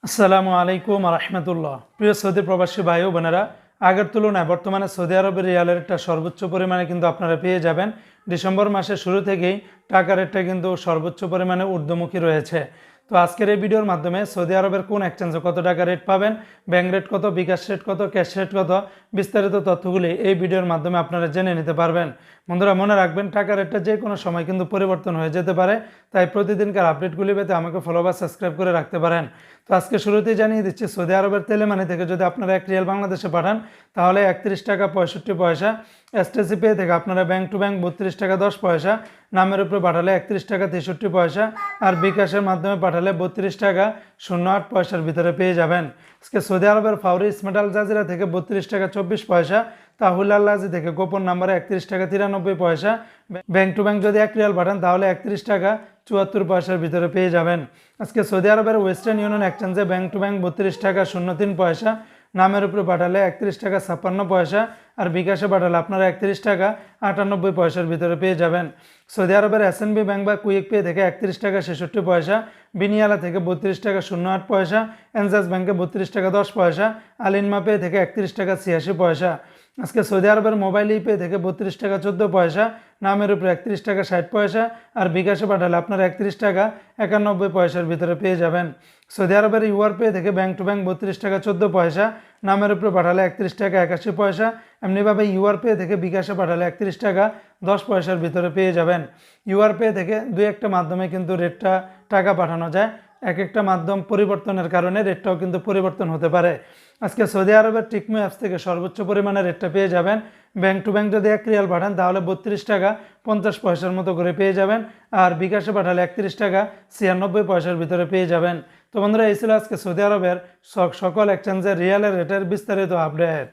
আসসালামু আলাইকুম রহমতুল্লাহ। প্রিয় সৌদি প্রবাসী ভাই ও বোনেরা, আগের তুলনায় বর্তমানে সৌদি আরবের রিয়ালের রেটটা সর্বোচ্চ পরিমাণে কিন্তু আপনারা পেয়ে যাবেন। ডিসেম্বর মাসের শুরু থেকেই টাকা রেটটা কিন্তু সর্বোচ্চ পরিমাণে ঊর্ধ্বমুখী রয়েছে। তো আজকের এই ভিডিওর মাধ্যমে সৌদি আরবের কোন এক্সচেঞ্জে কত টাকা রেট পাবেন, ব্যাংক রেট কত, বিকাশ রেট কত, ক্যাশ রেট কত, বিস্তারিত তথ্যগুলি এই ভিডিওর মাধ্যমে আপনারা জেনে নিতে পারবেন। বন্ধুরা মনে রাখবেন, টাকা রেটটা যে কোনো সময় কিন্তু পরিবর্তন হয়ে যেতে পারে, তাই প্রতিদিনকার আপডেটগুলি পেতে আমাকে ফলো বা সাবস্ক্রাইব করে রাখতে পারেন। তো আজকে শুরুতেই জানিয়ে দিচ্ছি, সৌদি আরবের তেলেমানি থেকে যদি আপনারা 1 রিয়াল বাংলাদেশে পাঠান তাহলে 31 টাকা 65 পয়সা, এসটিসি পে থেকে আপনারা ব্যাংক টু ব্যাংক 32 টাকা 10 পয়সা, নামের উপরে পাঠালে 31 টাকা 63 পয়সা, আর বিকাশের মাধ্যমে পাঠালে 32 টাকা 08 পয়সার ভিতরে পেয়ে যাবেন। আজকে সৌদি আরবের ফাউরি স্মার্ট আল জাজিরা থেকে 32 টাকা 24 পয়সা, তাহুল আল্লাজি থেকে গোপন নাম্বারে 31 টাকা 93 পয়সা, ব্যাংক টু ব্যাংক যদি 1 রিয়াল পাঠান তাহলে 31 টাকা 74 পয়সার ভিতরে পেয়ে যাবেন। আজকে সৌদি আরবের ওয়েস্টার্ন ইউনিয়ন এক্সচেঞ্জে ব্যাংক টু ব্যাংক 32 টাকা 03 পয়সা, নামের উপরে পাঠালে 31 টাকা 56 পয়সা, আর বিকাশে পাঠালে আপনারা 31 টাকা 98 পয়সার ভিতরে পেয়ে যাবেন। সৌদি আরবের এসএনবি ব্যাংক বা কুইক পে থেকে 31 টাকা 66 পয়সা, বিনিয়ালা থেকে 32 টাকা 08 পয়সা, এনজাস ব্যাংকে 32 টাকা 10 পয়সা, আলিনমা পে থেকে 31 টাকা 86 পয়সা। আজকে সৌদি আরবের মোবাইল ইপে থেকে 32 টাকা 14 পয়সা, নামের উপরে 31 টাকা 60 পয়সা, আর বিকাশে পাঠালে আপনারা 31 টাকা 91 পয়সার ভিতরে পেয়ে যাবেন। সৌদি আরবের ইউআর পে থেকে ব্যাংক টু ব্যাংক 32 টাকা 14 পয়সা, নামের উপরে পাঠালে 31 টাকা 81 পয়সা, এমনিভাবে ইউআর পে থেকে বিকাশে পাঠালে 31 টাকা 10 পয়সার ভিতরে পেয়ে যাবেন। ইউআর পে থেকে দুই একটা মাধ্যমে কিন্তু রেটটা টাকা পাঠানো যায়, এক একটা মাধ্যম পরিবর্তনের কারণে রেটটাও কিন্তু পরিবর্তন হতে পারে। আজকে সৌদি আরবের টিকমো অ্যাপস থেকে সর্বোচ্চ পরিমাণে রেটটা পেয়ে যাবেন। ব্যাংক টু ব্যাংক যদি 1 রিয়াল পাঠান তাহলে 32 টাকা 50 পয়সার মতো করে পেয়ে যাবেন, আর বিকাশে পাঠালে 31 টাকা 96 পয়সার ভিতরে পেয়ে যাবেন। তো বন্ধুরা, এই ছিল আজকে সৌদি আরবের সকল এক্সচেঞ্জের রিয়ালের রেটের বিস্তারিত আপডেট।